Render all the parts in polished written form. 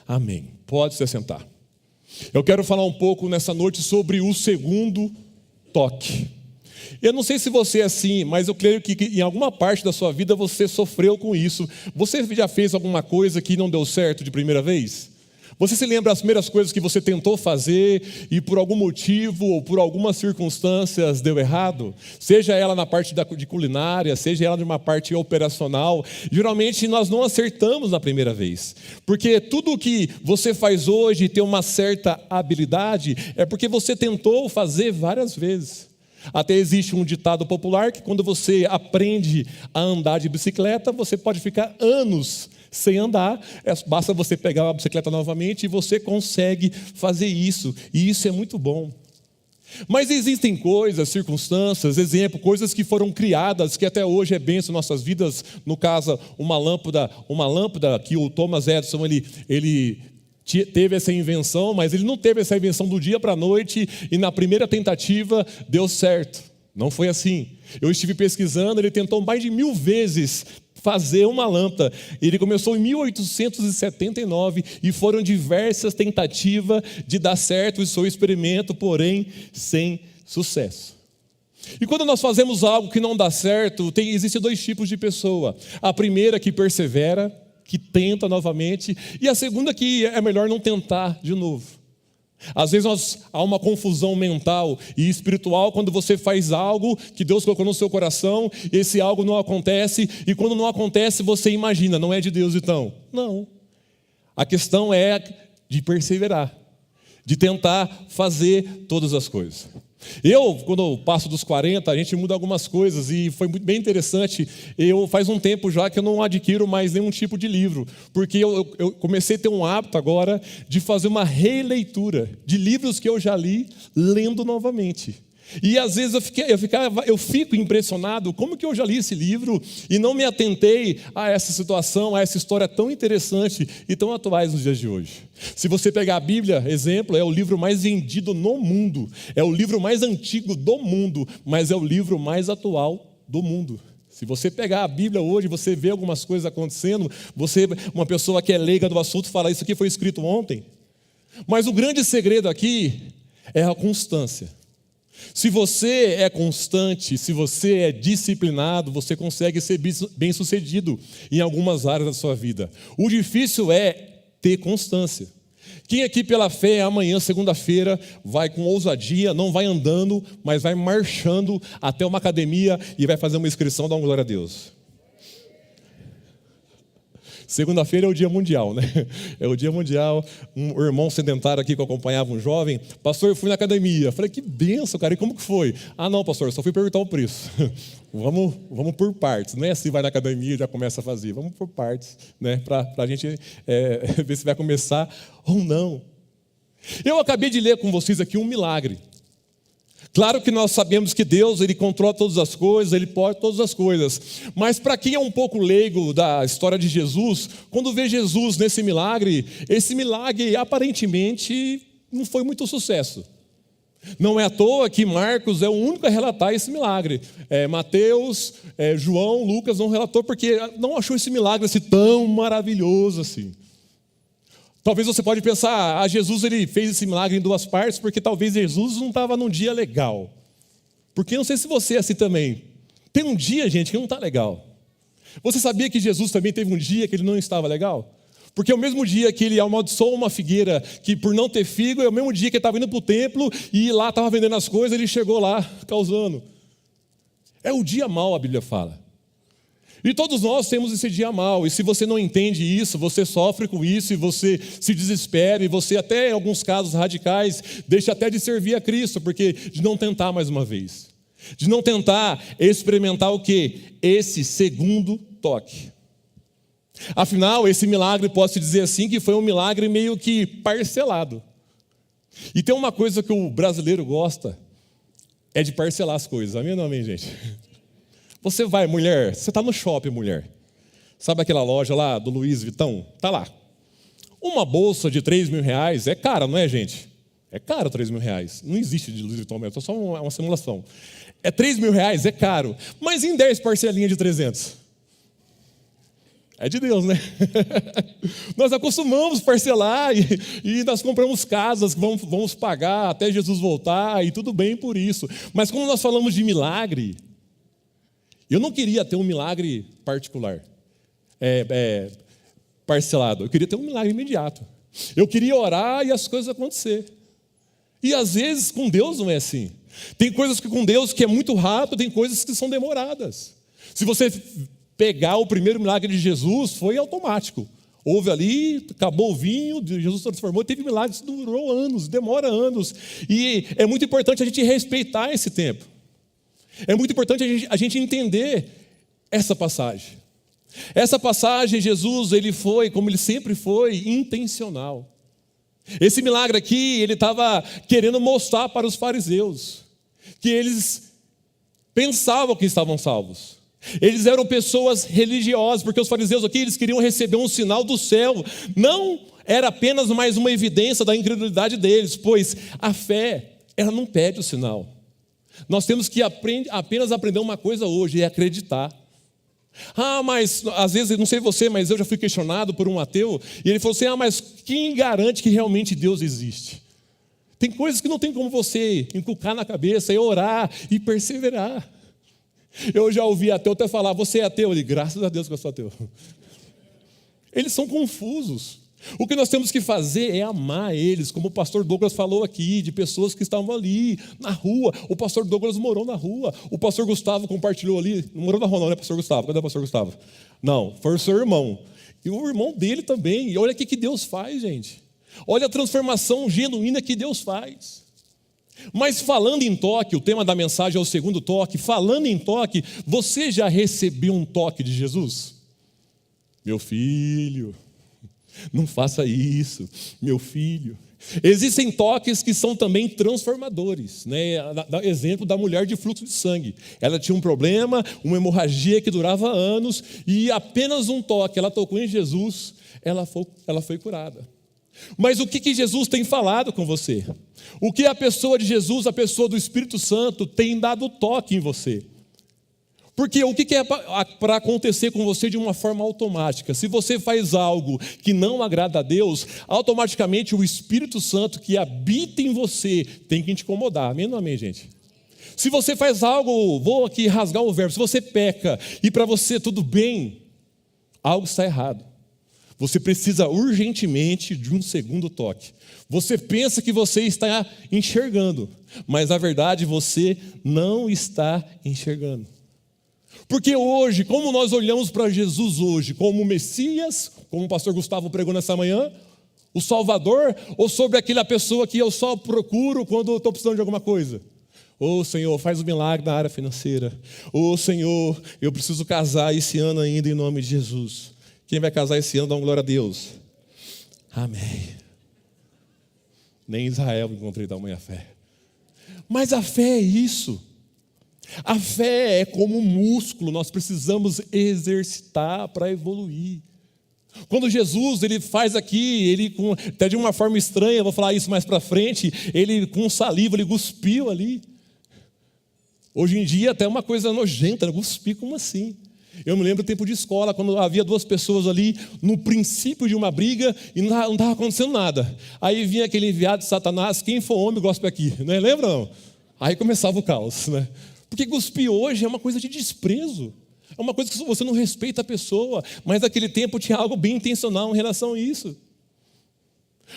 Amém. Pode se assentar. Eu quero falar um pouco nessa noite sobre o segundo toque. Eu não sei se você é assim, mas eu creio que em alguma parte da sua vida você sofreu com isso. Você já fez alguma coisa que não deu certo de primeira vez? Você se lembra das primeiras coisas que você tentou fazer e por algum motivo ou por algumas circunstâncias deu errado? Seja ela na parte de culinária, seja ela numa parte operacional. Geralmente nós não acertamos na primeira vez. Porque tudo que você faz hoje e tem uma certa habilidade é porque você tentou fazer várias vezes. Até existe um ditado popular que quando você aprende a andar de bicicleta, você pode ficar anos sem andar, basta você pegar a bicicleta novamente e você consegue fazer isso, e isso é muito bom. Mas existem coisas, circunstâncias, exemplo, coisas que foram criadas, que até hoje é bênção em nossas vidas. No caso, uma lâmpada que o Thomas Edison, ele teve essa invenção, mas ele não teve essa invenção do dia para a noite, e na primeira tentativa deu certo. Não foi assim. Eu estive pesquisando, ele tentou mais de 1000 vezes fazer uma lâmpada. Ele começou em 1879 e foram diversas tentativas de dar certo o seu experimento, porém sem sucesso. E quando nós fazemos algo que não dá certo, existem 2 tipos de pessoa. A primeira que persevera, que tenta novamente, e a segunda que é melhor não tentar de novo. Às vezes há uma confusão mental e espiritual quando você faz algo que Deus colocou no seu coração, e esse algo não acontece, e quando não acontece você imagina, não é de Deus então. Não. A questão é de perseverar, de tentar fazer todas as coisas. Quando eu passo dos 40, a gente muda algumas coisas e foi bem interessante. Faz um tempo já que eu não adquiro mais nenhum tipo de livro, porque eu comecei a ter um hábito agora de fazer uma releitura de livros que eu já li, lendo novamente. E às vezes eu fico impressionado como que eu já li esse livro e não me atentei a essa situação, a essa história tão interessante e tão atuais nos dias de hoje. Se você pegar a Bíblia, exemplo, é o livro mais vendido no mundo, é o livro mais antigo do mundo, mas é o livro mais atual do mundo. Se você pegar a Bíblia hoje, você vê algumas coisas acontecendo, uma pessoa que é leiga do assunto, fala, isso aqui foi escrito ontem. Mas o grande segredo aqui é a constância. Se você é constante, se você é disciplinado, você consegue ser bem-sucedido em algumas áreas da sua vida. O difícil é ter constância. Quem aqui pela fé, amanhã, segunda-feira, vai com ousadia, não vai andando, mas vai marchando até uma academia e vai fazer uma inscrição, dá uma glória a Deus. Segunda-feira é o dia mundial, né? É o dia mundial. Um irmão sedentário aqui que eu acompanhava, um jovem, pastor, eu fui na academia. Falei, que benção, cara, e como que foi? Ah, não, pastor, só fui perguntar o preço. Vamos por partes, não é assim, vai na academia e já começa a fazer. Vamos por partes, né? Para a gente ver se vai começar ou não. Eu acabei de ler com vocês aqui um milagre. Claro que nós sabemos que Deus, Ele controla todas as coisas, Ele pode todas as coisas. Mas para quem é um pouco leigo da história de Jesus, quando vê Jesus nesse milagre, esse milagre aparentemente não foi muito sucesso. Não é à toa que Marcos é o único a relatar esse milagre. Mateus, João, Lucas não relatou porque não achou esse milagre assim, tão maravilhoso assim. Talvez você pode pensar, Jesus ele fez esse milagre em 2 partes, porque talvez Jesus não estava num dia legal. Porque não sei se você é assim também. Tem um dia, gente, que não está legal. Você sabia que Jesus também teve um dia que ele não estava legal? Porque é o mesmo dia que ele amaldiçoou uma figueira, que por não ter figo, é o mesmo dia que ele estava indo para o templo, e lá estava vendendo as coisas, ele chegou lá, causando. É o dia mau, a Bíblia fala. E todos nós temos esse dia mau, e se você não entende isso, você sofre com isso, e você se desespera, e você até em alguns casos radicais, deixa até de servir a Cristo, porque de não tentar mais uma vez, de não tentar experimentar o quê? Esse segundo toque. Afinal, esse milagre, posso dizer assim, que foi um milagre meio que parcelado. E tem uma coisa que o brasileiro gosta, é de parcelar as coisas, amém ou não amém, gente? Você vai, mulher, você está no shopping, mulher. Sabe aquela loja lá do Louis Vuitton? Está lá. Uma bolsa de 3 mil reais é cara, não é, gente? É caro 3 mil reais. Não existe de Louis Vuitton mesmo, é só uma simulação. 3 mil reais é caro, mas em 10 parcelinhas de 300? É de Deus, né? Nós acostumamos parcelar e nós compramos casas que vamos pagar até Jesus voltar e tudo bem por isso. Mas quando nós falamos de milagre, eu não queria ter um milagre particular, parcelado. Eu queria ter um milagre imediato. Eu queria orar e as coisas acontecer. E às vezes com Deus não é assim. Tem coisas que com Deus que é muito rápido, tem coisas que são demoradas. Se você pegar o primeiro milagre de Jesus, foi automático. Houve ali, acabou o vinho, Jesus transformou, teve milagres, durou anos, demora anos. E é muito importante a gente respeitar esse tempo. É muito importante a gente entender essa passagem. Essa passagem, Jesus, ele foi, como ele sempre foi, intencional. Esse milagre aqui, ele estava querendo mostrar para os fariseus que eles pensavam que estavam salvos. Eles eram pessoas religiosas, porque os fariseus aqui, eles queriam receber um sinal do céu. Não era apenas mais uma evidência da incredulidade deles, pois a fé, ela não pede o sinal. Nós temos que apenas aprender uma coisa hoje, é acreditar. Mas às vezes, não sei você, mas eu já fui questionado por um ateu, e ele falou assim, mas quem garante que realmente Deus existe? Tem coisas que não tem como você inculcar na cabeça, é orar e perseverar. Eu já ouvi ateu até falar, você é ateu? Eu digo, graças a Deus que eu sou ateu. Eles são confusos. O que nós temos que fazer é amar eles, como o pastor Douglas falou aqui, de pessoas que estavam ali, na rua. O pastor Douglas morou na rua. O pastor Gustavo compartilhou ali, não morou na rua não, né, pastor Gustavo? Cadê o pastor Gustavo? Não, foi o seu irmão. E o irmão dele também. E olha o que Deus faz, gente. Olha a transformação genuína que Deus faz. Mas falando em toque, o tema da mensagem é o segundo toque. Falando em toque, você já recebeu um toque de Jesus? Meu filho, não faça isso, meu filho. Existem toques que são também transformadores, né? Exemplo da mulher de fluxo de sangue. Ela tinha um problema, uma hemorragia que durava anos, e apenas um toque, ela tocou em Jesus, ela foi curada. Mas o que Jesus tem falado com você? O que a pessoa de Jesus, a pessoa do Espírito Santo, tem dado toque em você? Porque o que é para acontecer com você de uma forma automática? Se você faz algo que não agrada a Deus, automaticamente o Espírito Santo que habita em você tem que te incomodar. Amém ou não amém, gente? Se você faz algo, vou aqui rasgar o verbo, se você peca e para você tudo bem, algo está errado. Você precisa urgentemente de um segundo toque. Você pensa que você está enxergando, mas na verdade você não está enxergando. Porque hoje, como nós olhamos para Jesus hoje, como o Messias, como o pastor Gustavo pregou nessa manhã, o Salvador, ou sobre aquela pessoa que eu só procuro quando estou precisando de alguma coisa? Senhor, faz um milagre na área financeira. Senhor, eu preciso casar esse ano ainda em nome de Jesus. Quem vai casar esse ano, dá uma glória a Deus. Amém. Nem Israel encontrei tamanha fé. Mas a fé é isso. A fé é como um músculo, nós precisamos exercitar para evoluir. Quando Jesus ele faz aqui, ele até de uma forma estranha, vou falar isso mais para frente, ele com saliva, ele cuspiu ali. Hoje em dia até uma coisa nojenta, cuspir como assim? Eu me lembro do tempo de escola, quando havia duas pessoas ali no princípio de uma briga e não estava acontecendo nada. Aí vinha aquele enviado de Satanás, quem for homem, gospe aqui, né? Lembra não? Aí começava o caos, né? Porque cuspir hoje é uma coisa de desprezo. É uma coisa que você não respeita a pessoa. Mas naquele tempo tinha algo bem intencional em relação a isso.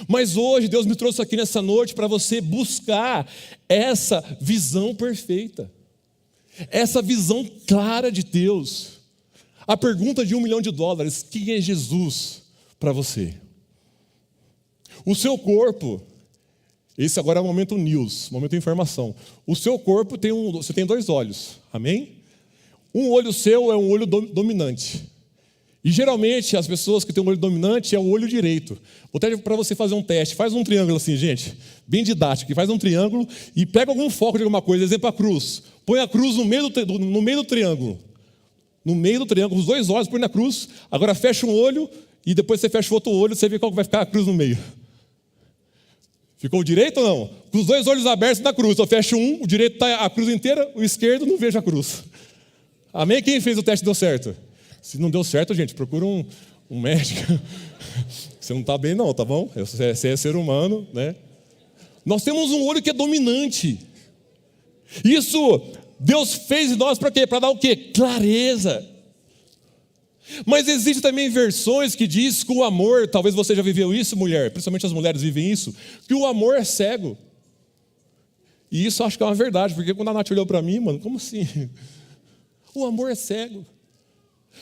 Mas hoje Deus me trouxe aqui nessa noite para você buscar essa visão perfeita. Essa visão clara de Deus. A pergunta de $1 milhão: quem é Jesus para você? O seu corpo, esse agora é o momento news, momento de informação. O seu corpo você tem 2 olhos, amém? Um olho seu é um olho dominante. E geralmente as pessoas que têm um olho dominante é o olho direito. Vou até para você fazer um teste, faz um triângulo assim, gente, bem didático, faz um triângulo e pega algum foco de alguma coisa, exemplo a cruz. Põe a cruz no meio do triângulo. No meio do triângulo, os 2 olhos põe na cruz, agora fecha um olho e depois você fecha o outro olho, você vê qual vai ficar a cruz no meio. Ficou o direito ou não? Com os 2 olhos abertos na cruz, eu fecho um, o direito está a cruz inteira, o esquerdo não vejo a cruz. Amém? Quem fez o teste deu certo? Se não deu certo, gente, procura um médico. Você não está bem não, tá bom? Você é ser humano, né? Nós temos um olho que é dominante. Isso Deus fez em nós para quê? Para dar o quê? Clareza. Mas existem também versões que diz que o amor, talvez você já viveu isso, mulher, principalmente as mulheres vivem isso, que o amor é cego. E isso eu acho que é uma verdade, porque quando a Nath olhou para mim, mano, como assim? O amor é cego.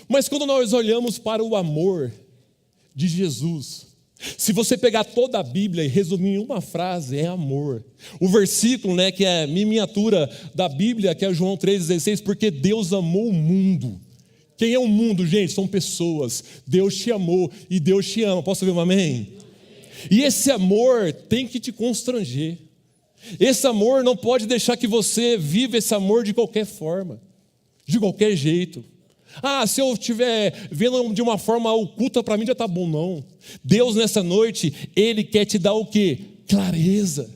Mas quando nós olhamos para o amor de Jesus, se você pegar toda a Bíblia e resumir em uma frase, é amor. O versículo, né, que é miniatura da Bíblia, que é João 3,16, porque Deus amou o mundo. Quem é o mundo, gente? São pessoas. Deus te amou e Deus te ama. Posso ouvir um amém? E esse amor tem que te constranger. Esse amor não pode deixar que você viva esse amor de qualquer forma, de qualquer jeito. Se eu estiver vendo de uma forma oculta, para mim já está bom. Não. Deus nessa noite, Ele quer te dar o quê? Clareza.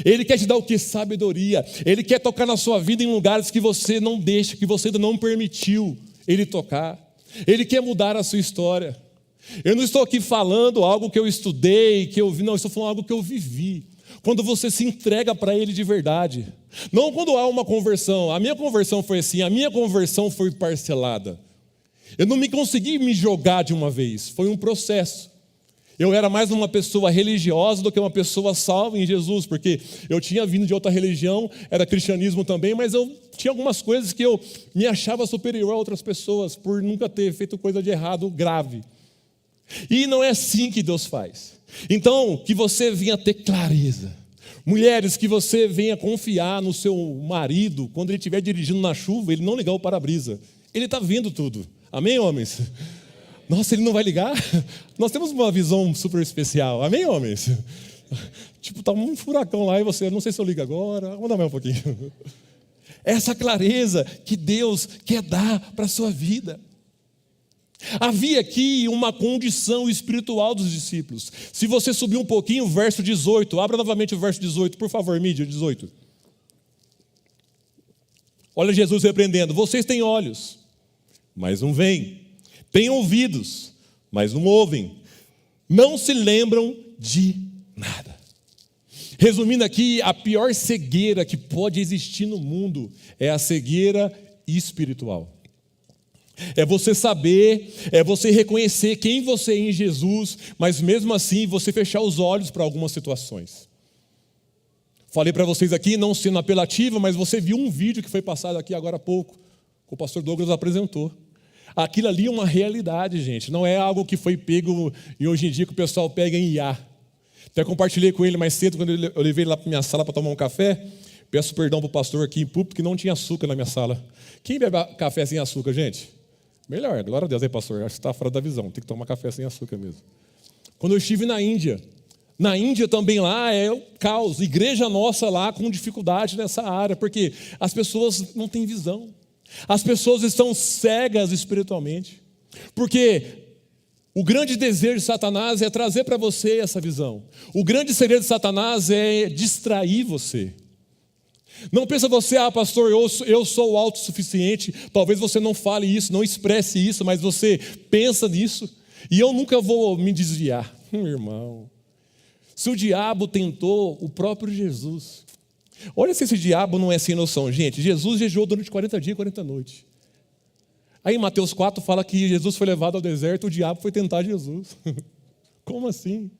Ele quer te dar o quê? Sabedoria. Ele quer tocar na sua vida em lugares que você não deixa, que você ainda não permitiu Ele tocar. Ele quer mudar a sua história. Eu não estou aqui falando algo que eu estudei, que eu vi, não, eu estou falando algo que eu vivi. Quando você se entrega para Ele de verdade. Não quando há uma conversão. A minha conversão foi assim, a minha conversão foi parcelada. Eu não consegui me jogar de uma vez, foi um processo. Eu era mais uma pessoa religiosa do que uma pessoa salva em Jesus, porque eu tinha vindo de outra religião, era cristianismo também, mas eu tinha algumas coisas que eu me achava superior a outras pessoas, por nunca ter feito coisa de errado grave. E não é assim que Deus faz. Então, que você venha ter clareza. Mulheres, que você venha confiar no seu marido, quando ele estiver dirigindo na chuva, ele não ligar o para-brisa. Ele está vendo tudo. Amém, homens? Nossa, ele não vai ligar? Nós temos uma visão super especial. Amém, homens? Tipo, está um furacão lá e você, não sei se eu ligo agora. Vamos dar mais um pouquinho. Essa clareza que Deus quer dar para a sua vida. Havia aqui uma condição espiritual dos discípulos. Se você subir um pouquinho, verso 18. Abra novamente o verso 18, por favor, mídia, 18. Olha Jesus repreendendo. Vocês têm olhos, mas não veem. Têm ouvidos, mas não ouvem. Não se lembram de nada. Resumindo aqui, a pior cegueira que pode existir no mundo é a cegueira espiritual. É você saber, é você reconhecer quem você é em Jesus, mas mesmo assim você fechar os olhos para algumas situações. Falei para vocês aqui, não sendo apelativo, mas você viu um vídeo que foi passado aqui agora há pouco, que o pastor Douglas apresentou. Aquilo ali é uma realidade, gente, não é algo que foi pego e hoje em dia que o pessoal pega em IA. Até compartilhei com ele mais cedo, quando eu levei ele lá para minha sala para tomar um café. Peço perdão para o pastor aqui em público, que não tinha açúcar na minha sala. Quem bebe café sem açúcar, gente? Melhor, glória a Deus aí, pastor, acho que está fora da visão, tem que tomar café sem açúcar mesmo. Quando eu estive na Índia também lá é o caos, igreja nossa lá com dificuldade nessa área, porque as pessoas não têm visão, as pessoas estão cegas espiritualmente, porque o grande desejo de Satanás é trazer para você essa visão, o grande segredo de Satanás é distrair você. Não pensa você, pastor, eu sou autossuficiente. Talvez você não fale isso, não expresse isso, mas você pensa nisso. E eu nunca vou me desviar. Irmão, se o diabo tentou o próprio Jesus. Olha se esse diabo não é sem noção. Gente, Jesus jejuou durante 40 dias e 40 noites. Aí em Mateus 4 fala que Jesus foi levado ao deserto, o diabo foi tentar Jesus. Como assim?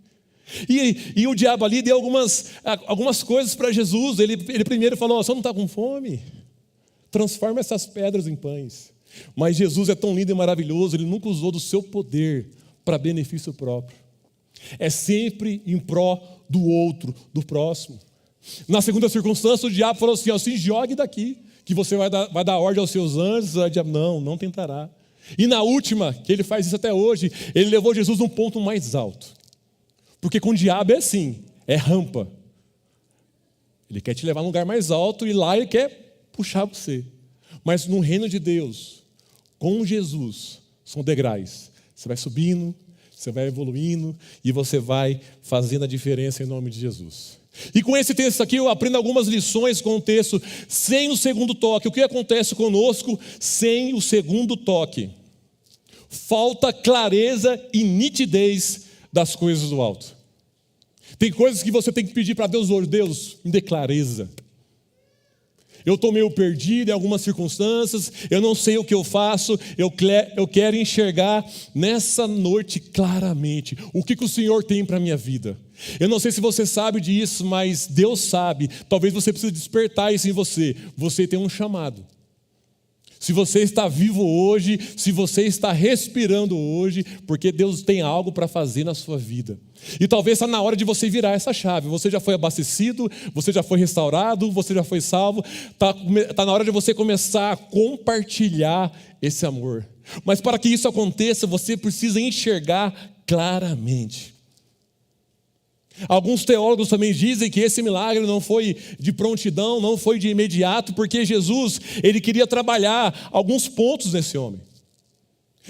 E o diabo ali deu algumas coisas para Jesus. Ele primeiro falou, você não está com fome? Transforma essas pedras em pães. Mas Jesus é tão lindo e maravilhoso, Ele nunca usou do seu poder para benefício próprio. É sempre em pró do outro, do próximo. Na segunda circunstância, o diabo falou assim, se jogue daqui, que você vai dar ordem aos seus anjos. O diabo, não tentará. E na última, que ele faz isso até hoje, ele levou Jesus num ponto mais alto. Porque com o diabo é assim, é rampa. Ele quer te levar num lugar mais alto e lá ele quer puxar você. Mas no reino de Deus, com Jesus, são degraus. Você vai subindo, você vai evoluindo e você vai fazendo a diferença em nome de Jesus. E com esse texto aqui eu aprendo algumas lições com o texto sem o segundo toque. O que acontece conosco sem o segundo toque? falta clareza e nitidez das coisas do alto. Tem coisas que você tem que pedir para Deus hoje. Deus, me dê clareza. Eu estou meio perdido em algumas circunstâncias, eu não sei o que eu faço, eu quero enxergar nessa noite claramente o que o Senhor tem para a minha vida. Eu não sei se você sabe disso, mas Deus sabe. Talvez você precise despertar isso em você. Você tem um chamado. Se você está vivo hoje, se você está respirando hoje, porque Deus tem algo para fazer na sua vida. E talvez está na hora de você virar essa chave. Você já foi abastecido, você já foi restaurado, você já foi salvo. Está na hora de você começar a compartilhar esse amor. Mas para que isso aconteça, você precisa enxergar claramente. Alguns teólogos também dizem que esse milagre não foi de prontidão, não foi de imediato, porque Jesus, ele queria trabalhar alguns pontos nesse homem.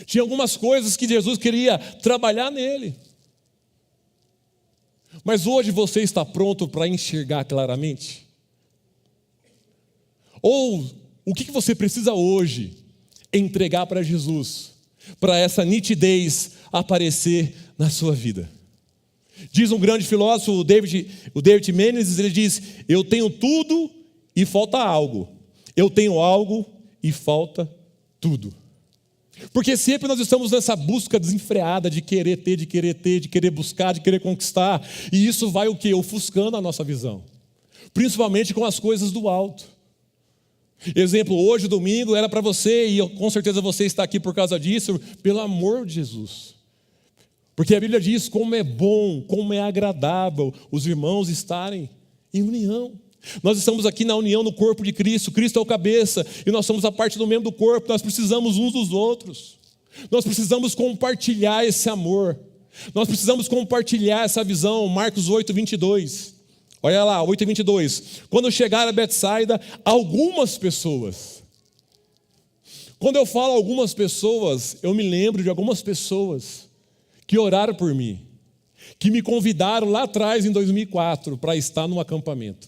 Tinha algumas coisas que Jesus queria trabalhar nele. Mas hoje você está pronto para enxergar claramente? Ou o que você precisa hoje entregar para Jesus, para essa nitidez aparecer na sua vida? Diz um grande filósofo, o David Menzies, ele diz: eu tenho tudo e falta algo. Eu tenho algo e falta tudo. Porque sempre nós estamos nessa busca desenfreada de querer ter, de querer buscar, de querer conquistar. E isso vai o quê? Ofuscando a nossa visão. Principalmente com as coisas do alto. Exemplo, hoje, domingo, era para você, e com certeza você está aqui por causa disso, pelo amor de Jesus. Porque a Bíblia diz como é bom, como é agradável os irmãos estarem em união. Nós estamos aqui na união no corpo de Cristo. Cristo é o cabeça e nós somos a parte do membro do corpo. Nós precisamos uns dos outros. Nós precisamos compartilhar esse amor. Nós precisamos compartilhar essa visão. Marcos 8:22. Olha lá, 8:22. Quando chegaram a Betsaida, algumas pessoas. Quando eu falo algumas pessoas, eu me lembro de algumas pessoas que oraram por mim, que me convidaram lá atrás, em 2004, para estar num acampamento.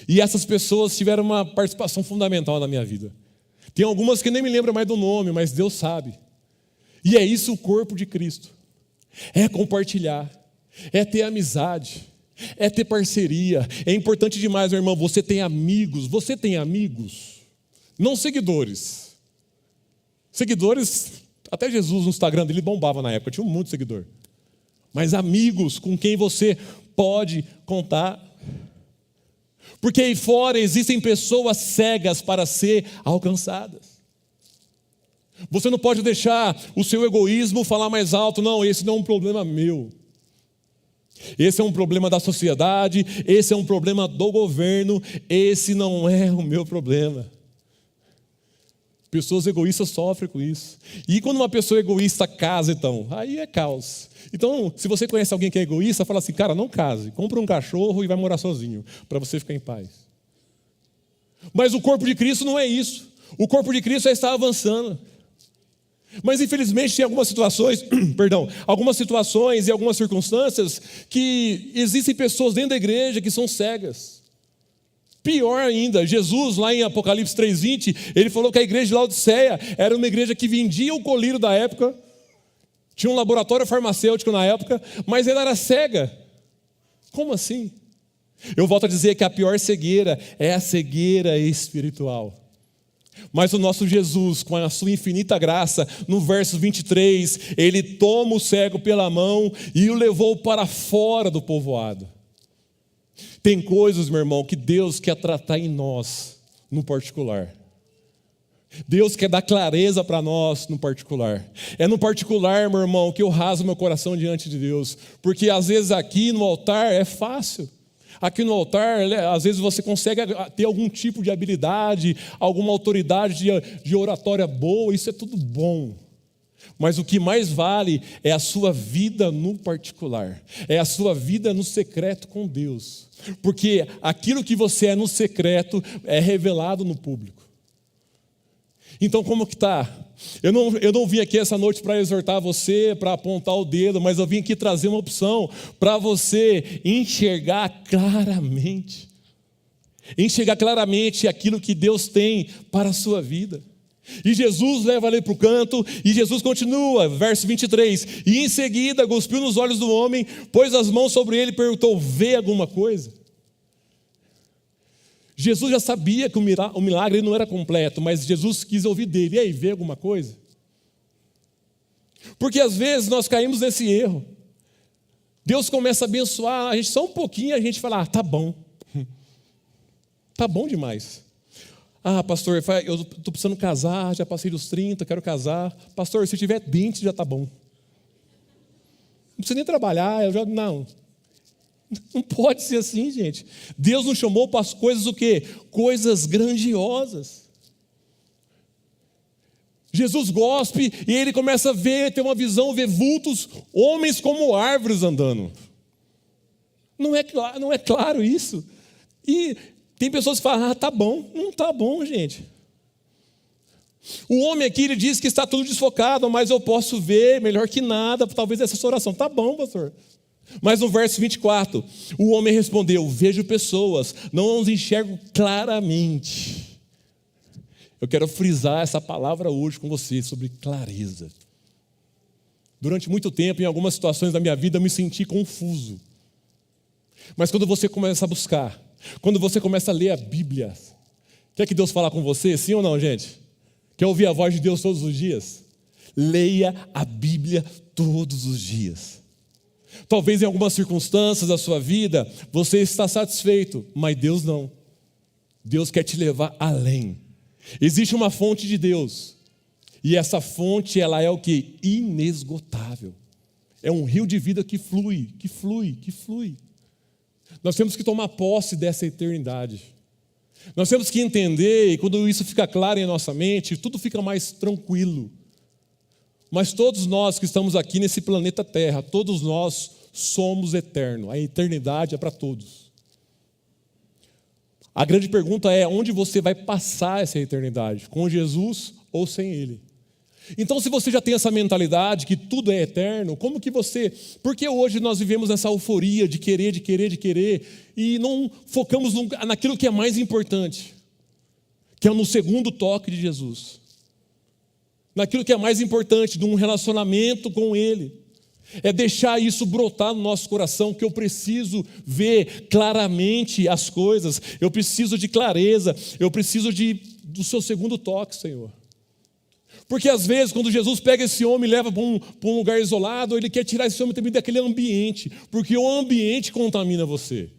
E essas pessoas tiveram uma participação fundamental na minha vida. Tem algumas que nem me lembram mais do nome, mas Deus sabe. E é isso o corpo de Cristo. É compartilhar, é ter amizade, é ter parceria. É importante demais, meu irmão, você tem amigos, não seguidores. Seguidores... Até Jesus no Instagram dele bombava na época, tinha muito seguidor. Mas amigos com quem você pode contar. Porque aí fora existem pessoas cegas para ser alcançadas. Você não pode deixar o seu egoísmo falar mais alto. Não, esse não é um problema meu. Esse é um problema da sociedade, esse é um problema do governo, esse não é o meu problema. Pessoas egoístas sofrem com isso. E quando uma pessoa egoísta casa, então, aí é caos. Então, se você conhece alguém que é egoísta, fala assim: cara, não case, compra um cachorro e vai morar sozinho, para você ficar em paz. Mas o corpo de Cristo não é isso. O corpo de Cristo já está avançando. Mas infelizmente tem algumas situações, algumas situações e algumas circunstâncias que existem pessoas dentro da igreja que são cegas. Pior ainda, Jesus, lá em Apocalipse 3:20, ele falou que a igreja de Laodiceia era uma igreja que vendia o colírio da época, tinha um laboratório farmacêutico na época, mas ela era cega. Como assim? Eu volto a dizer que a pior cegueira é a cegueira espiritual. Mas o nosso Jesus, com a sua infinita graça, no verso 23, ele toma o cego pela mão e o levou para fora do povoado. Tem coisas, meu irmão, que Deus quer tratar em nós, no particular. Deus quer dar clareza para nós no particular. É no particular, meu irmão, que eu rasgo meu coração diante de Deus. Porque às vezes aqui no altar é fácil. Aqui no altar, às vezes você consegue ter algum tipo de habilidade, alguma autoridade de oratória boa, isso é tudo bom. Mas o que mais vale é a sua vida no particular, é a sua vida no secreto com Deus. Porque aquilo que você é no secreto é revelado no público. Então como que está? Eu não vim aqui essa noite para exortar você, para apontar o dedo, mas eu vim aqui trazer uma opção para você enxergar claramente. Enxergar claramente aquilo que Deus tem para a sua vida. E Jesus leva ele para o canto, e Jesus continua, verso 23. E em seguida cuspiu nos olhos do homem, pôs as mãos sobre ele e perguntou: vê alguma coisa? Jesus já sabia que o milagre não era completo, mas Jesus quis ouvir dele: e aí, vê alguma coisa? Porque às vezes nós caímos nesse erro. Deus começa a abençoar a gente só um pouquinho, e a gente fala: tá bom. Tá bom demais. Pastor, eu estou precisando casar, já passei dos 30, quero casar. Pastor, se tiver dente já tá bom. Não precisa nem trabalhar, não. Não pode ser assim, gente. Deus nos chamou para as coisas o quê? Coisas grandiosas. Jesus gospe e ele começa a ver, ter uma visão, ver vultos, homens como árvores andando. Não é claro isso? E tem pessoas que falam: tá bom. Não tá bom, gente. O homem aqui, ele diz que está tudo desfocado, mas eu posso ver melhor que nada, talvez essa sua oração. Tá bom, pastor. Mas no verso 24, o homem respondeu: vejo pessoas, não os enxergo claramente. Eu quero frisar essa palavra hoje com você, sobre clareza. Durante muito tempo, em algumas situações da minha vida, eu me senti confuso. Mas quando você começa a buscar, quando você começa a ler a Bíblia, quer que Deus fale com você, sim ou não, gente? Quer ouvir a voz de Deus todos os dias? Leia a Bíblia todos os dias. Talvez em algumas circunstâncias da sua vida, você está satisfeito, mas Deus não. Deus quer te levar além. Existe uma fonte de Deus, e essa fonte, ela é o que? Inesgotável. É um rio de vida que flui, que flui, que flui. Nós temos que tomar posse dessa eternidade. Nós temos que entender, e quando isso fica claro em nossa mente, tudo fica mais tranquilo. Mas todos nós que estamos aqui nesse planeta Terra, todos nós somos eternos. A eternidade é para todos. A grande pergunta é: onde você vai passar essa eternidade? Com Jesus ou sem Ele? Então, se você já tem essa mentalidade que tudo é eterno, como que você... Porque hoje nós vivemos nessa euforia de querer, e não focamos naquilo que é mais importante, que é no segundo toque de Jesus. Naquilo que é mais importante, de um relacionamento com Ele. É deixar isso brotar no nosso coração, que eu preciso ver claramente as coisas, eu preciso de clareza, eu preciso do seu segundo toque, Senhor. Porque às vezes, quando Jesus pega esse homem e leva para um lugar isolado, Ele quer tirar esse homem também daquele ambiente, porque o ambiente contamina você.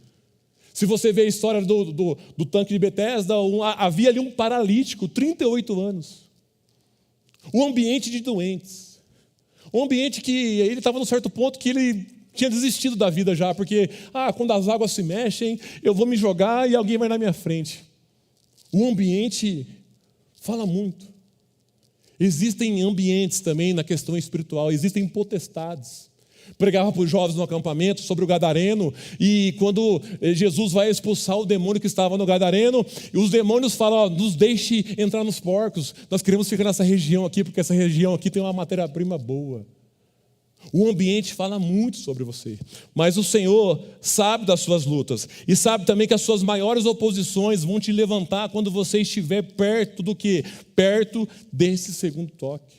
Se você vê a história do tanque de Betesda, havia ali um paralítico, 38 anos. Um ambiente de doentes. Um ambiente que ele estava num certo ponto que ele tinha desistido da vida já, porque quando as águas se mexem, eu vou me jogar e alguém vai na minha frente. O ambiente fala muito. Existem ambientes também na questão espiritual, existem potestades. Pregava para os jovens no acampamento sobre o gadareno, e quando Jesus vai expulsar o demônio que estava no gadareno, e os demônios falam: nos deixe entrar nos porcos, nós queremos ficar nessa região aqui, porque essa região aqui tem uma matéria-prima boa. O ambiente fala muito sobre você, mas o Senhor sabe das suas lutas, e sabe também que as suas maiores oposições vão te levantar quando você estiver perto do quê? Perto desse segundo toque.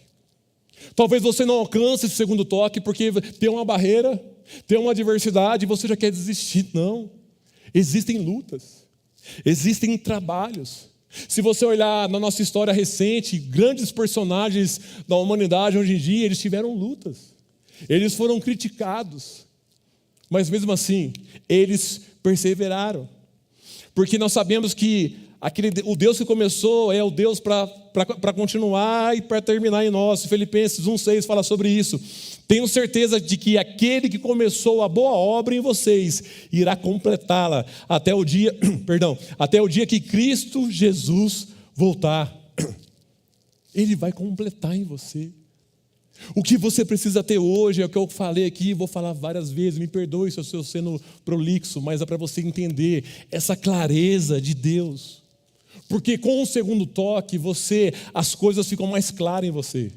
Talvez você não alcance esse segundo toque porque tem uma barreira, tem uma adversidade e você já quer desistir. Não, existem lutas, existem trabalhos. Se você olhar na nossa história recente, grandes personagens da humanidade hoje em dia, eles tiveram lutas. Eles foram criticados, mas mesmo assim, eles perseveraram. Porque nós sabemos que o Deus que começou é o Deus para continuar e para terminar em nós. Filipenses 1,6 fala sobre isso. Tenho certeza de que aquele que começou a boa obra em vocês irá completá-la até o dia que Cristo Jesus voltar. Ele vai completar em você. O que você precisa ter hoje é o que eu falei aqui, vou falar várias vezes, me perdoe se eu estou sendo prolixo, mas é para você entender essa clareza de Deus. Porque com o segundo toque, as coisas ficam mais claras em você.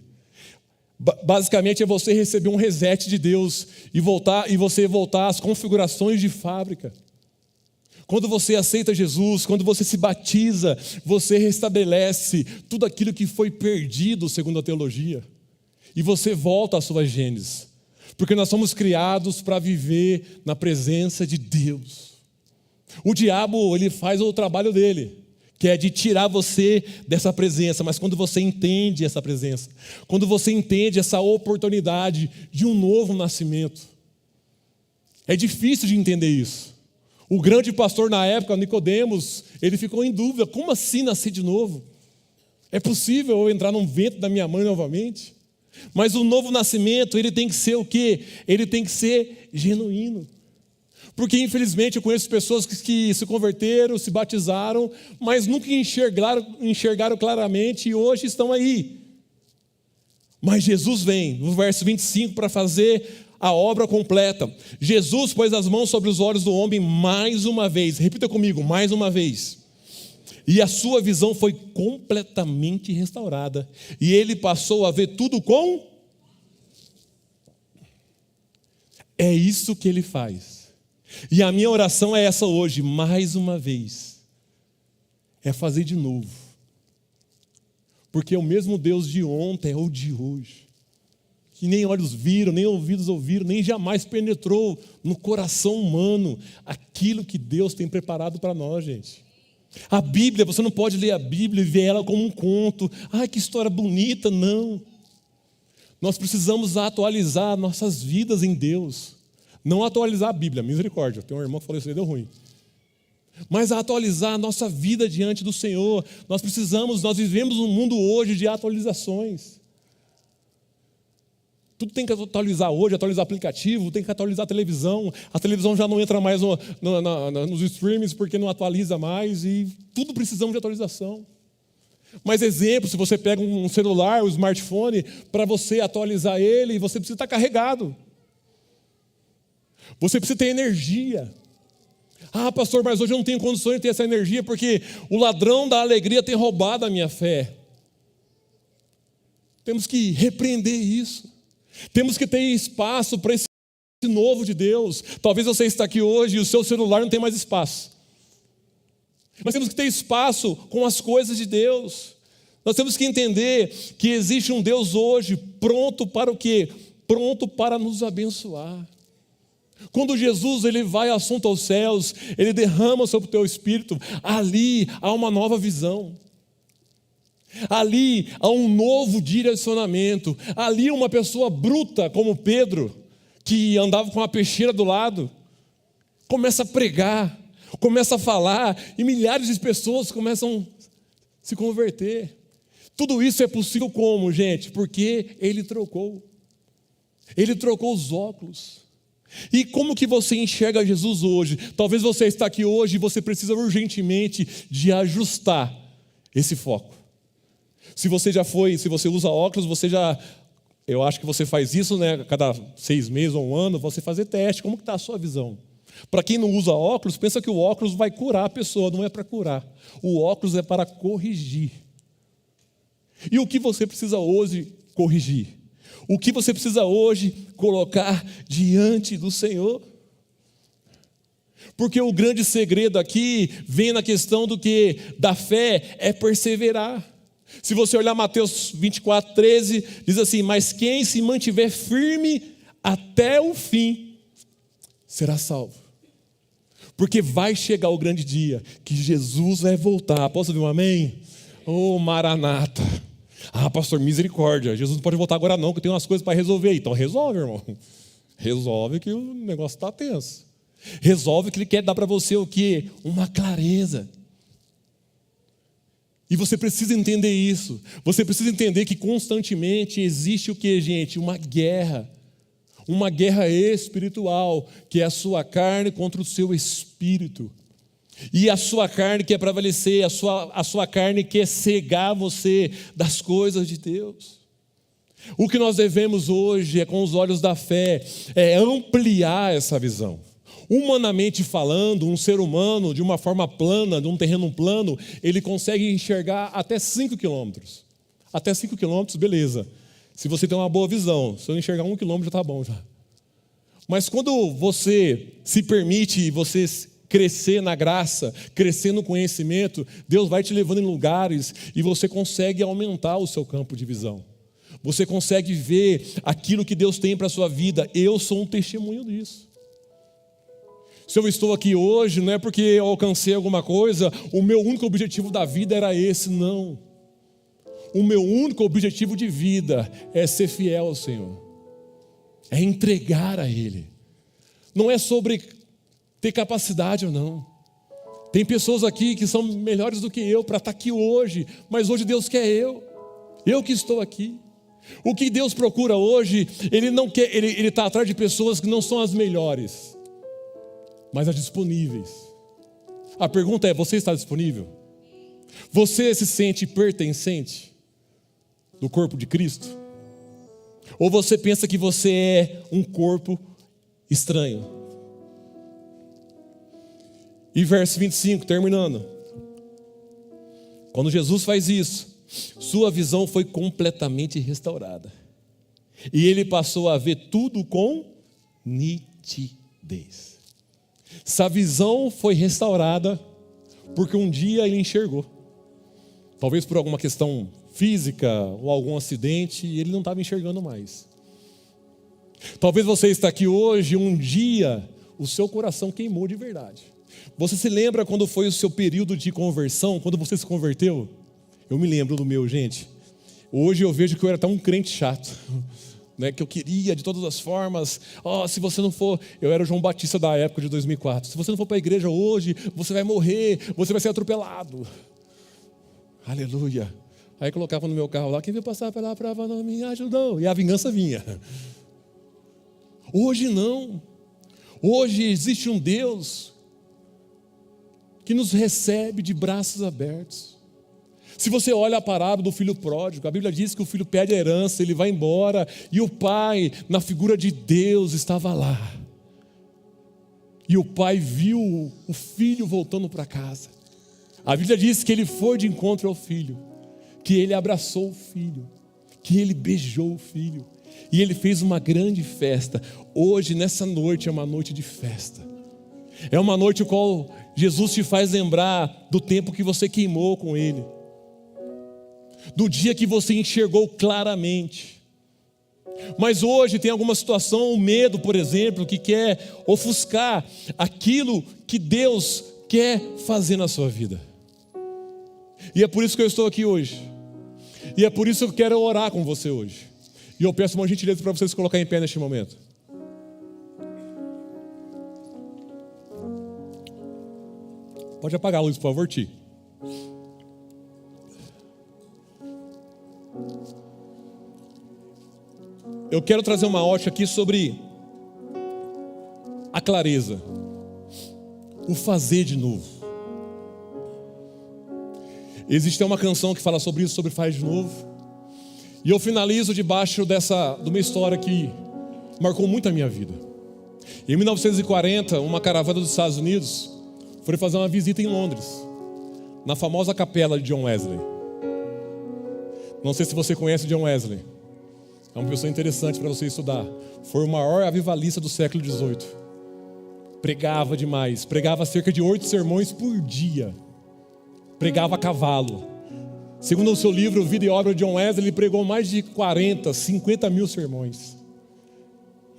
Basicamente é você receber um reset de Deus e você voltar às configurações de fábrica. Quando você aceita Jesus, quando você se batiza, você restabelece tudo aquilo que foi perdido, segundo a teologia. E você volta à sua gênese. Porque nós somos criados para viver na presença de Deus. O diabo, ele faz o trabalho dele, que é de tirar você dessa presença. Mas quando você entende essa presença, quando você entende essa oportunidade de um novo nascimento, é difícil de entender isso. O grande pastor na época, Nicodemos, ele ficou em dúvida: como assim nascer de novo? É possível eu entrar no ventre da minha mãe novamente? Mas o novo nascimento, ele tem que ser o quê? Ele tem que ser genuíno. Porque infelizmente eu conheço pessoas que se converteram, se batizaram, mas nunca enxergaram claramente e hoje estão aí. Mas Jesus vem, no verso 25, para fazer a obra completa. Jesus pôs as mãos sobre os olhos do homem mais uma vez. Repita comigo, mais uma vez. E a sua visão foi completamente restaurada. E ele passou a ver tudo com... É isso que ele faz. E a minha oração é essa hoje, mais uma vez. É fazer de novo. Porque o mesmo Deus de ontem é o de hoje. Que nem olhos viram, nem ouvidos ouviram, nem jamais penetrou no coração humano aquilo que Deus tem preparado para nós, gente. A Bíblia, você não pode ler a Bíblia e ver ela como um conto. Ai, que história bonita, não. Nós precisamos atualizar nossas vidas em Deus. Não atualizar a Bíblia, misericórdia. Tem um irmão que falou isso aí, deu ruim. Mas atualizar a nossa vida diante do Senhor. Nós vivemos um mundo hoje de atualizações. Tudo tem que atualizar hoje, atualizar aplicativo, tem que atualizar a televisão. A televisão já não entra mais nos streams porque não atualiza mais e tudo precisamos de atualização. Mas exemplo, se você pega um celular, um smartphone, para você atualizar ele, você precisa estar carregado. Você precisa ter energia. Ah, pastor, mas hoje eu não tenho condições de ter essa energia porque o ladrão da alegria tem roubado a minha fé. Temos que repreender isso. Temos que ter espaço para esse novo de Deus. Talvez você está aqui hoje e o seu celular não tem mais espaço. Mas temos que ter espaço com as coisas de Deus. Nós temos que entender que existe um Deus hoje pronto para o quê? Pronto para nos abençoar. Quando Jesus ele vai assunto aos céus, ele derrama sobre o teu espírito, ali há uma nova visão. Ali há um novo direcionamento. Ali uma pessoa bruta como Pedro, que andava com uma peixeira do lado, começa a pregar, começa a falar, e milhares de pessoas começam a se converter. Tudo isso é possível como, gente? Porque ele trocou os óculos. E como que você enxerga Jesus hoje? Talvez você está aqui hoje e você precisa urgentemente de ajustar esse foco. Se você usa óculos, eu acho que você faz isso, né? Cada 6 meses ou um ano, você fazer teste, como que está a sua visão? Para quem não usa óculos, pensa que o óculos vai curar a pessoa, não é para curar. O óculos é para corrigir. E o que você precisa hoje corrigir? O que você precisa hoje colocar diante do Senhor? Porque o grande segredo aqui vem na questão da fé é perseverar. Se você olhar Mateus 24, 13, diz assim: mas quem se mantiver firme até o fim, será salvo. Porque vai chegar o grande dia, que Jesus vai voltar. Posso ouvir um amém? Oh, Maranata. Ah, pastor, misericórdia, Jesus não pode voltar agora não, que tem umas coisas para resolver. Então resolve, irmão. Resolve que o negócio está tenso. Resolve que Ele quer dar para você o quê? Uma clareza. E você precisa entender isso. Você precisa entender que constantemente existe o que, gente? Uma guerra espiritual, que é a sua carne contra o seu espírito. E a sua carne quer prevalecer, a sua carne quer cegar você das coisas de Deus. O que nós devemos hoje, com os olhos da fé, é ampliar essa visão. Humanamente falando, um ser humano, de uma forma plana, de um terreno plano, ele consegue enxergar até 5 quilômetros. Até 5 quilômetros, beleza. Se você tem uma boa visão, se eu enxergar 1 quilômetro já está bom já. Mas quando você se permite, você crescer na graça, crescer no conhecimento, Deus vai te levando em lugares e você consegue aumentar o seu campo de visão. Você consegue ver aquilo que Deus tem para a sua vida. Eu sou um testemunho disso. Se eu estou aqui hoje, não é porque eu alcancei alguma coisa, o meu único objetivo da vida era esse, não. O meu único objetivo de vida é ser fiel ao Senhor, é entregar a Ele. Não é sobre ter capacidade ou não. Tem pessoas aqui que são melhores do que eu para estar aqui hoje, mas hoje Deus quer eu que estou aqui. O que Deus procura hoje, Ele não quer, Ele está atrás de pessoas que não são as melhores, mas as disponíveis. A pergunta é: você está disponível? Você se sente pertencente do corpo de Cristo? Ou você pensa que você é um corpo estranho? E verso 25, terminando. Quando Jesus faz isso, sua visão foi completamente restaurada. E ele passou a ver tudo com nitidez. Essa visão foi restaurada porque um dia ele enxergou. Talvez por alguma questão física ou algum acidente, e ele não estava enxergando mais. Talvez você está aqui hoje, um dia o seu coração queimou de verdade. Você se lembra quando foi o seu período de conversão, quando você se converteu? Eu me lembro do meu, gente. Hoje eu vejo que eu era tão crente chato, né, que eu queria de todas as formas. Se você não for, eu era o João Batista da época de 2004. Se você não for para a igreja hoje, você vai morrer, você vai ser atropelado. Aleluia. Aí colocava no meu carro lá: quem veio passar pela prova não me ajudou. E a vingança vinha. Hoje não. Hoje existe um Deus que nos recebe de braços abertos. Se você olha a parábola do filho pródigo, a Bíblia diz que o filho pede a herança, ele vai embora, e o pai, na figura de Deus, estava lá. E o pai viu o filho voltando para casa. A Bíblia diz que ele foi de encontro ao filho, que ele abraçou o filho, que ele beijou o filho, e ele fez uma grande festa. Hoje, nessa noite, é uma noite de festa. É uma noite em qual Jesus te faz lembrar do tempo que você queimou com Ele, do dia que você enxergou claramente. Mas hoje tem alguma situação, o medo, por exemplo, que quer ofuscar aquilo que Deus quer fazer na sua vida. E é por isso que eu estou aqui hoje. E é por isso que eu quero orar com você hoje. E eu peço uma gentileza para vocês colocarem em pé neste momento. Pode apagar a luz, por favor, Ti. Eu quero trazer uma ótica aqui sobre a clareza, o fazer de novo. Existe uma canção que fala sobre isso, sobre faz de novo. E eu finalizo debaixo de uma história que marcou muito a minha vida. Em 1940, uma caravana dos Estados Unidos foi fazer uma visita em Londres, na famosa capela de John Wesley. Não sei se você conhece John Wesley. É uma pessoa interessante para você estudar. Foi o maior avivalista do século XVIII. Pregava demais. Pregava cerca de 8 sermões por dia. Pregava a cavalo. Segundo o seu livro Vida e Obra de John Wesley, ele pregou mais de 40, 50 mil sermões.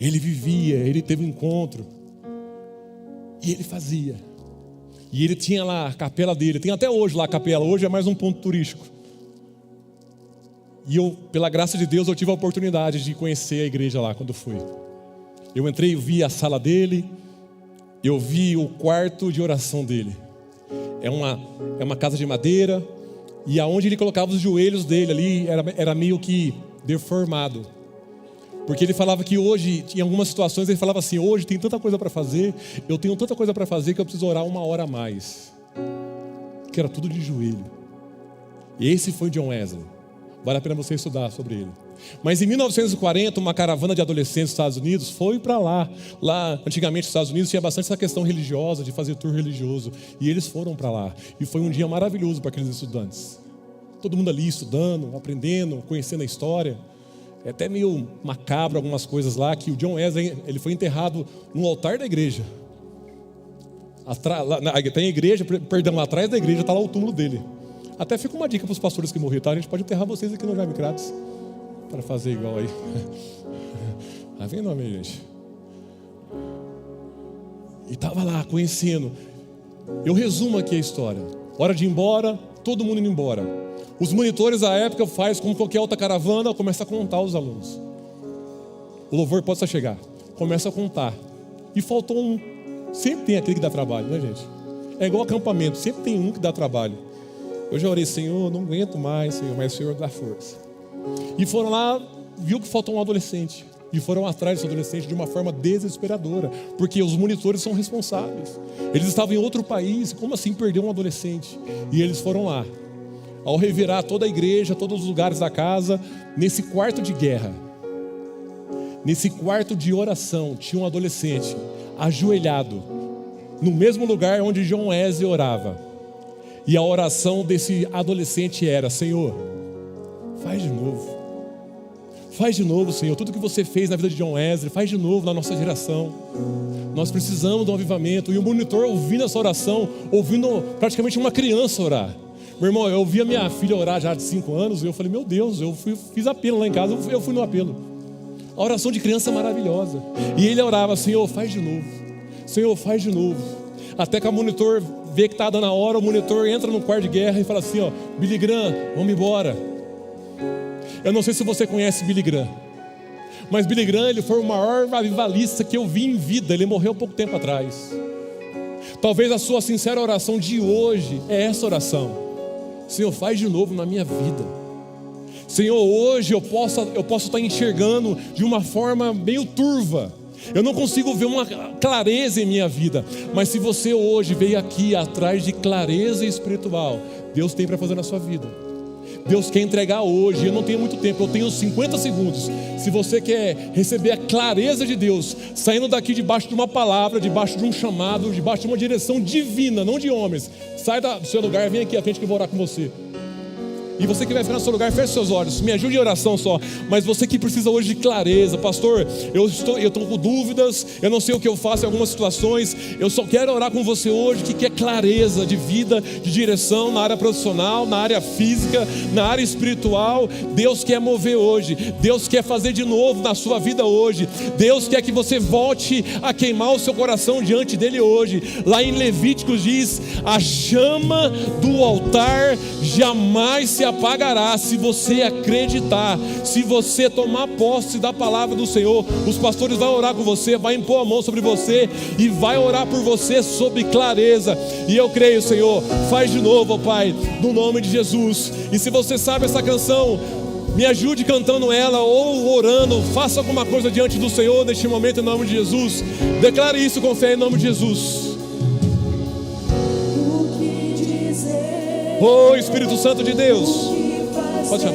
Ele vivia, ele teve um encontro. E ele fazia. E ele tinha lá a capela dele. Tem até hoje lá a capela. Hoje é mais um ponto turístico. E eu, pela graça de Deus, eu tive a oportunidade de conhecer a igreja lá quando fui. Eu entrei e vi a sala dele. Eu vi o quarto de oração dele. É uma casa de madeira. E aonde ele colocava os joelhos dele ali era meio que deformado. Porque ele falava que hoje, em algumas situações, ele falava assim: hoje tem tanta coisa para fazer, eu tenho tanta coisa para fazer que eu preciso orar 1 hora a mais. Que era tudo de joelho. E esse foi John Wesley. Vale a pena você estudar sobre ele. Mas em 1940, uma caravana de adolescentes dos Estados Unidos foi para lá. Lá, antigamente, nos Estados Unidos tinha bastante essa questão religiosa, de fazer tour religioso. E eles foram para lá. E foi um dia maravilhoso para aqueles estudantes. Todo mundo ali estudando, aprendendo, conhecendo a história. É até meio macabro algumas coisas lá, que o John Wesley, ele foi enterrado no altar da igreja. Tem igreja, perdão, atrás da igreja está lá o túmulo dele. Até fica uma dica para os pastores que morreram, tá? A gente pode enterrar vocês aqui no Jaime Crates para fazer igual aí. Tá vendo, minha gente? E estava lá, conhecendo. Eu resumo aqui a história. Hora de ir embora, todo mundo indo embora. Os monitores da época faz como qualquer outra caravana, começa a contar os alunos. O louvor pode só chegar. Começa a contar. E faltou um. Sempre tem aquele que dá trabalho, né, gente? É igual acampamento, sempre tem um que dá trabalho. Eu já orei, Senhor, não aguento mais, Senhor, mas o Senhor dá força. E foram lá, viu que faltou um adolescente. E foram atrás desse adolescente de uma forma desesperadora. Porque os monitores são responsáveis. Eles estavam em outro país, como assim perder um adolescente? E eles foram lá. Ao revirar toda a igreja, todos os lugares da casa, nesse quarto de guerra, nesse quarto de oração, tinha um adolescente ajoelhado, no mesmo lugar onde John Wesley orava. E a oração desse adolescente era: Senhor, faz de novo. Faz de novo, Senhor, tudo que você fez na vida de John Wesley, faz de novo na nossa geração. Nós precisamos de um avivamento. E o monitor ouvindo essa oração, ouvindo praticamente uma criança orar. Meu irmão, eu ouvi a minha filha orar já de 5 anos, e eu falei, meu Deus, fiz apelo lá em casa, eu fui no apelo. A oração de criança é maravilhosa. E ele orava: Senhor, faz de novo. Senhor, faz de novo. Até que o monitor vê que está dando a hora, o monitor entra no quarto de guerra e fala assim: ó, Billy Graham, vamos embora. Eu não sei se você conhece Billy Graham, mas Billy Graham, ele foi o maior avivalista que eu vi em vida. Ele morreu pouco tempo atrás. Talvez a sua sincera oração de hoje é essa oração: Senhor, faz de novo na minha vida. Senhor, hoje eu posso estar enxergando de uma forma meio turva. Eu não consigo ver uma clareza em minha vida. Mas se você hoje veio aqui atrás de clareza espiritual, Deus tem para fazer na sua vida. Deus quer entregar hoje. Eu não tenho muito tempo, eu tenho 50 segundos. Se você quer receber a clareza de Deus, saindo daqui debaixo de uma palavra, debaixo de um chamado, debaixo de uma direção divina, não de homens, sai do seu lugar, vem aqui à frente que eu vou orar com você. E você que vai ficar no seu lugar, feche seus olhos, me ajude em oração só. Mas você que precisa hoje de clareza: pastor, eu estou com dúvidas, eu não sei o que eu faço em algumas situações. Eu só quero orar com você hoje, que quer clareza de vida, de direção na área profissional, na área física, na área espiritual. Deus quer mover hoje, Deus quer fazer de novo na sua vida hoje. Deus quer que você volte a queimar o seu coração diante dele hoje. Lá em Levíticos diz: a chama do altar jamais se apagará se você acreditar, se você tomar posse da palavra do Senhor. Os pastores vão orar com você, vai impor a mão sobre você e vai orar por você sobre clareza. E eu creio, Senhor, faz de novo, ó Pai, no nome de Jesus. E se você sabe essa canção, me ajude cantando ela ou orando. Faça alguma coisa diante do Senhor neste momento, em nome de Jesus. Declare isso com fé em nome de Jesus. Oh, Espírito Santo de Deus, pode chamar.